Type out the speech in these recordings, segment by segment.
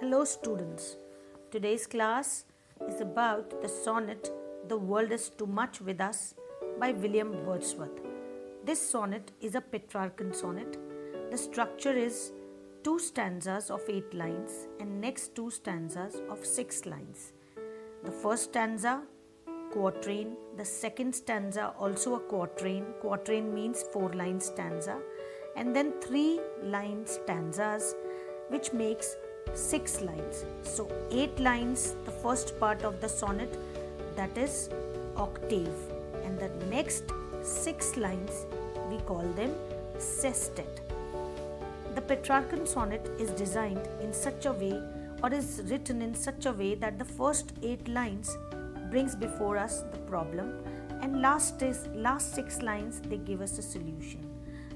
Hello students, today's class is about the sonnet The World is Too Much With Us by William Wordsworth. This sonnet is a Petrarchan sonnet. The structure is 2 stanzas of 8 lines and next 2 stanzas of 6 lines. The first stanza, quatrain, the second stanza also a quatrain means 4 line stanza, and then 3 line stanzas which makes 6 lines. So 8 lines, the first part of the sonnet, that is octave, and the next 6 lines we call them sestet. The Petrarchan sonnet is designed in such a way or is written in such a way that the first 8 lines brings before us the problem and last 6 lines they give us a solution.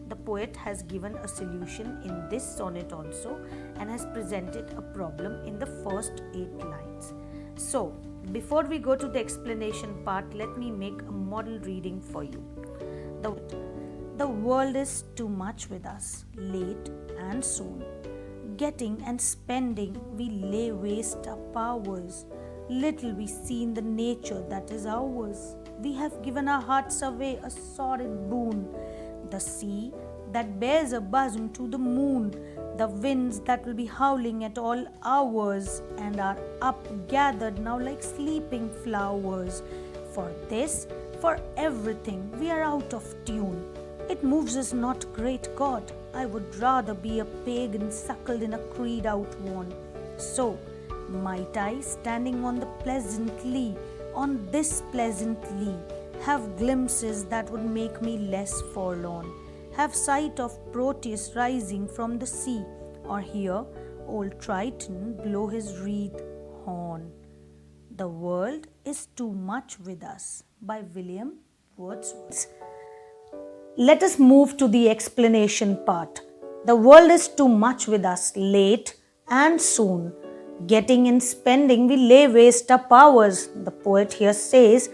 The poet has given a solution in this sonnet also and has presented a problem in the first 8 lines. So, before we go to the explanation part, let me make a model reading for you. The world is too much with us, late and soon. Getting and spending, we lay waste our powers. Little we see in the nature that is ours. We have given our hearts away, a sordid boon. The sea that bears a bosom to the moon, the winds that will be howling at all hours, and are up gathered now like sleeping flowers. For this, for everything, we are out of tune. It moves us not, great God. I would rather be a pagan suckled in a creed outworn. So, might I, standing on the pleasant lea, on this pleasant lea, have glimpses that would make me less forlorn, have sight of Proteus rising from the sea, or hear old Triton blow his reed horn. The world is too much with us by William Wordsworth. Let us move to the explanation part. The world is too much with us, late and soon. Getting and spending, we lay waste our powers. The poet here says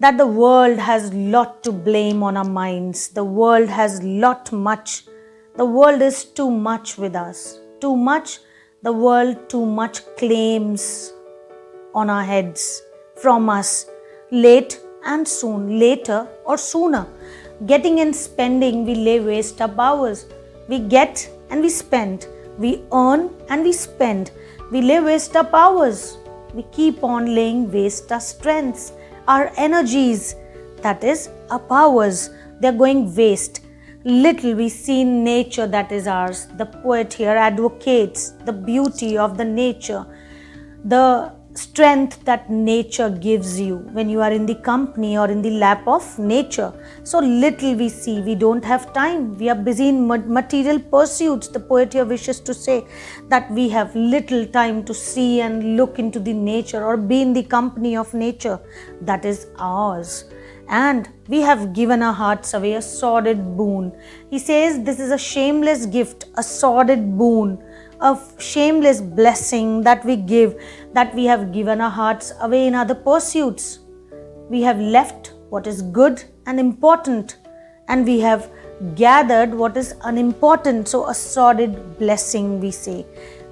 that the world has lot to blame on our minds. The world has much. The world is too much with us. Too much, the world too much claims on our heads from us. Late and soon, later or sooner. Getting and spending, we lay waste our powers. We get and we spend. We earn and we spend. We lay waste our powers. We keep on laying waste our strengths, our energies, that is, our powers. They are going waste. Little we see in nature that is ours. The poet here advocates the beauty of the nature, the strength that nature gives you when you are in the company or in the lap of nature. So little we see, we don't have time. We are busy in material pursuits. The poet here wishes to say that we have little time to see and look into the nature or be in the company of nature that is ours. And we have given our hearts away, a sordid boon. He says this is a shameless gift, a sordid boon, a shameless blessing that we give, that we have given our hearts away in other pursuits. We have left what is good and important, and we have gathered what is unimportant. So a sordid blessing, we say.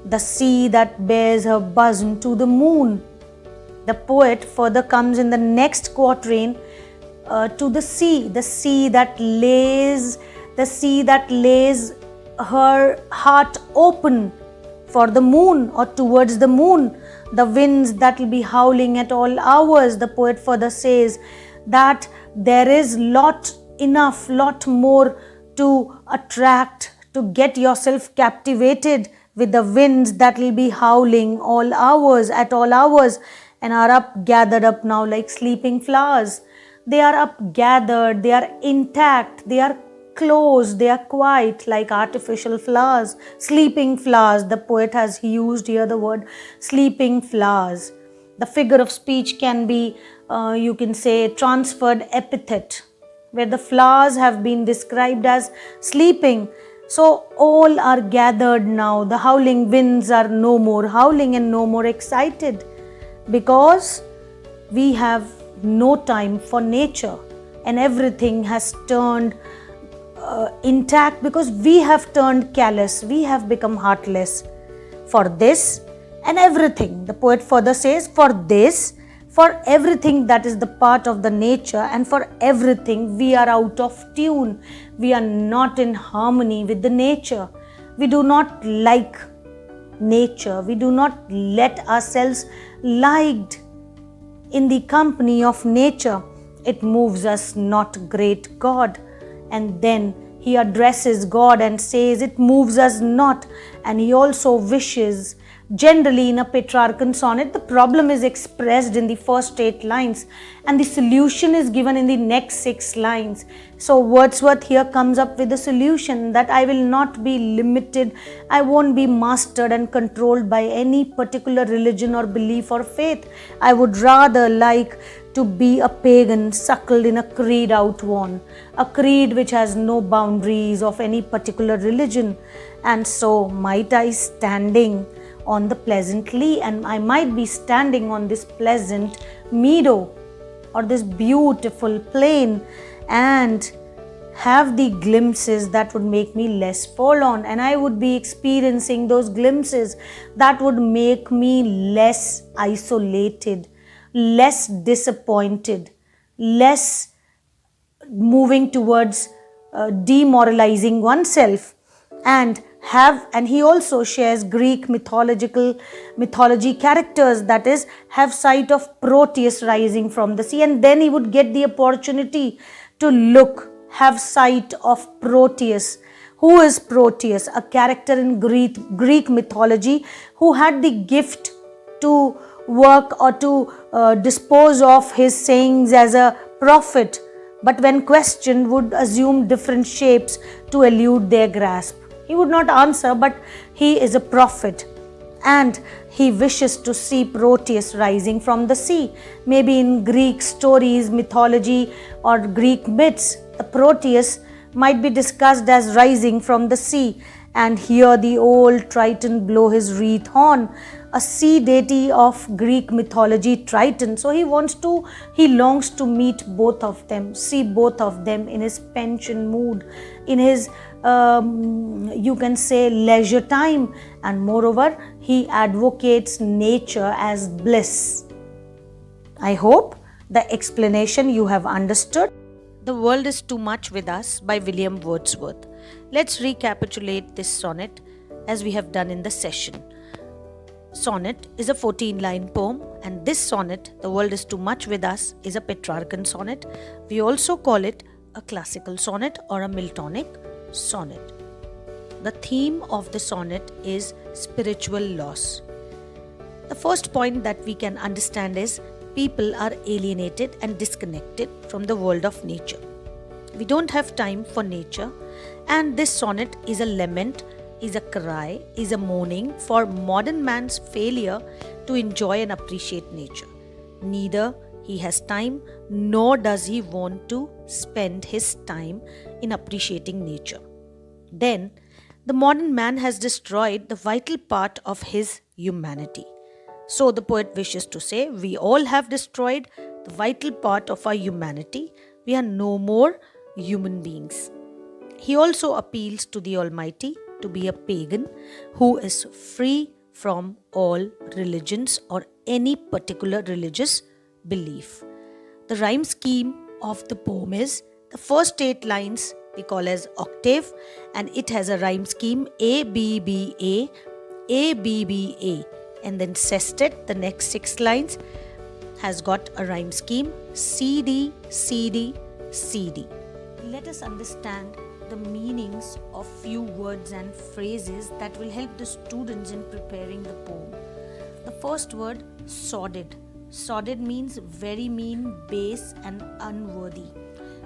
The sea that bears her bosom to the moon. The poet further comes in the next quatrain to the sea that lays her heart open for the moon or towards the moon. The winds that will be howling at all hours. The poet further says that there is lot more to attract, to get yourself captivated with the winds that will be howling all hours, at all hours, and are gathered up now like sleeping flowers. They are up gathered, they are intact, they are close, they are quiet like artificial flowers, sleeping flowers. The poet has used here the word sleeping flowers. The figure of speech can be, you can say, transferred epithet, where the flowers have been described as sleeping. So all are gathered now. The howling winds are no more howling and no more excited, because we have no time for nature and everything has turned intact because we have turned callous, we have become heartless. For this, and everything. The poet further says, for this, for everything that is the part of the nature, and for everything we are out of tune. We are not in harmony with the nature. We do not like nature. We do not let ourselves liked in the company of nature. It moves us not, great God. And then he addresses God and says, it moves us not. And he also wishes. Generally, in a Petrarchan sonnet, the problem is expressed in the first 8 lines and the solution is given in the next 6 lines. So Wordsworth here comes up with a solution that I will not be limited, I won't be mastered and controlled by any particular religion or belief or faith. I would rather like to be a pagan suckled in a creed outworn, a creed which has no boundaries of any particular religion. And so might I standing on the pleasant lea, and I might be standing on this pleasant meadow or this beautiful plain and have the glimpses that would make me less forlorn, and I would be experiencing those glimpses that would make me less isolated, less disappointed, less moving towards demoralizing oneself. And he also shares Greek mythology characters, that is, have sight of Proteus rising from the sea, and then he would get the opportunity to have sight of Proteus. Who is Proteus? A character in Greek mythology who had the gift to work or to dispose of his sayings as a prophet, but when questioned would assume different shapes to elude their grasp. He would not answer, but he is a prophet and he wishes to see Proteus rising from the sea. Maybe in Greek stories, mythology or Greek myths, the Proteus might be discussed as rising from the sea, and hear the old Triton blow his wreath horn, a sea deity of Greek mythology, Triton. So he longs to meet both of them, see both of them in his pension mood, in his you can say leisure time, and moreover he advocates nature as bliss. I hope the explanation you have understood. The World is Too Much with Us by William Wordsworth. Let's recapitulate this sonnet as we have done in the session. Sonnet is a 14-line poem, and this sonnet, The World is Too Much with Us, is a Petrarchan sonnet. We also call it a classical sonnet or a Miltonic sonnet. The theme of the sonnet is spiritual loss. The first point that we can understand is people are alienated and disconnected from the world of nature. We don't have time for nature, and this sonnet is a lament, is a cry, is a mourning for modern man's failure to enjoy and appreciate nature. Neither he has time nor does he want to spend his time in appreciating nature. Then, the modern man has destroyed the vital part of his humanity. So the poet wishes to say, we all have destroyed the vital part of our humanity. We are no more human beings. He also appeals to the Almighty to be a pagan who is free from all religions or any particular religious belief. The rhyme scheme of the poem is, the first 8 lines we call as octave, and it has a rhyme scheme A B B A, A B B A, and then sestet, the next 6 lines, has got a rhyme scheme C D C D C D. Let us understand the meanings of few words and phrases that will help the students in preparing the poem. The first word, sordid. Sordid means very mean, base and unworthy.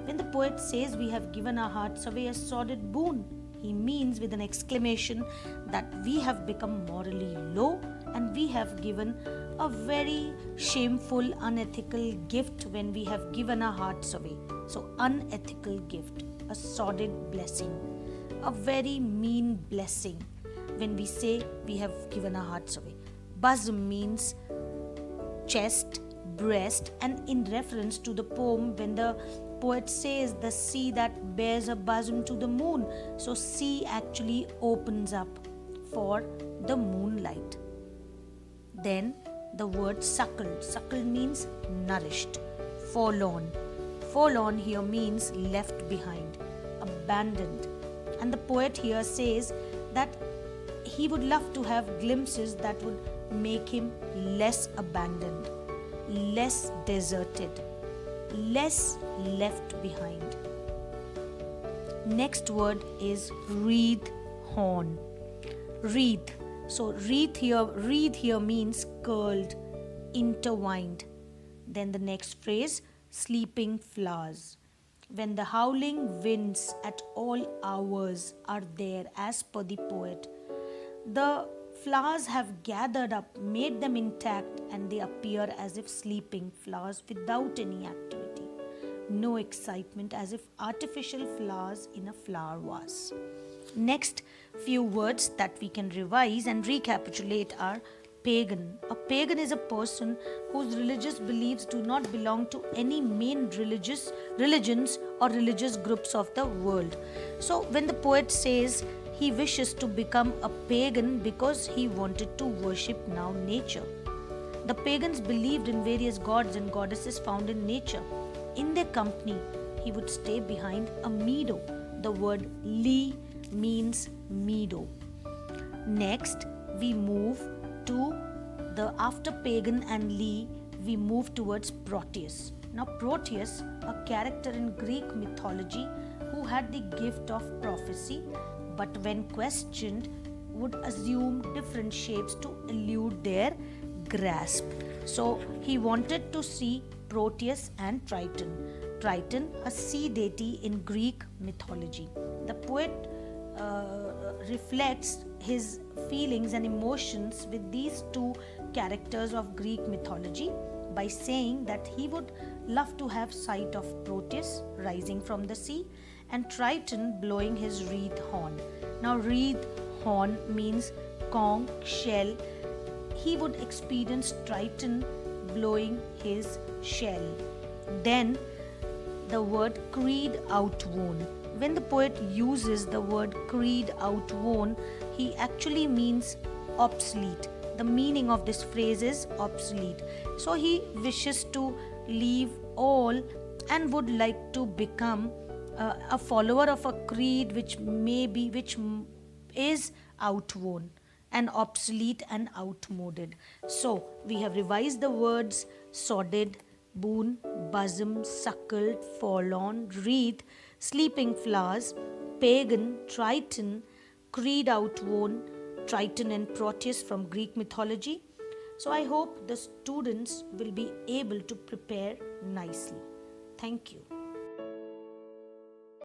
When the poet says we have given our hearts away as sordid boon, he means with an exclamation that we have become morally low and we have given a very shameful, unethical gift when we have given our hearts away. So, unethical gift, a sordid blessing, a very mean blessing when we say we have given our hearts away. Bosom means chest, breast, and in reference to the poem when the poet says the sea that bears a bosom to the moon. So sea actually opens up for the moonlight. Then the word suckled. Suckled means nourished. Forlorn. Forlorn here means left behind, abandoned. And the poet here says that he would love to have glimpses that would make him less abandoned, less deserted, less left behind. Next word is wreath horn. Wreath. So wreath here means curled, intertwined. Then the next phrase, sleeping flowers. When the howling winds at all hours are there, as per the poet, the flowers have gathered up, made them intact, and they appear as if sleeping flowers without any activity. No excitement, as if artificial flowers in a flower vase. Next few words that we can revise and recapitulate are pagan. A pagan is a person whose religious beliefs do not belong to any main religions or religious groups of the world. So when the poet says he wishes to become a pagan because he wanted to worship now nature. The pagans believed in various gods and goddesses found in nature. In their company, he would stay behind a meadow. The word Lee means meadow. Next, we move to the after pagan and Lee, we move towards Proteus. Now, Proteus, a character in Greek mythology who had the gift of prophecy, but when questioned, would assume different shapes to elude their grasp. So, he wanted to see Proteus and Triton. Triton, a sea deity in Greek mythology. The poet reflects his feelings and emotions with these two characters of Greek mythology by saying that he would love to have sight of Proteus rising from the sea and Triton blowing his wreath horn. Now, wreath horn means conch shell. He would experience Triton blowing his shell. Then the word creed outworn. When the poet uses the word creed outworn, he actually means obsolete. The meaning of this phrase is obsolete. So he wishes to leave all and would like to become a follower of a creed which is outworn and obsolete and outmoded. So we have revised the words sordid, boon, bosom, suckled, forlorn, wreath, sleeping flowers, pagan, Triton, creed outworn, Triton and Proteus from Greek mythology. So I hope the students will be able to prepare nicely. Thank you.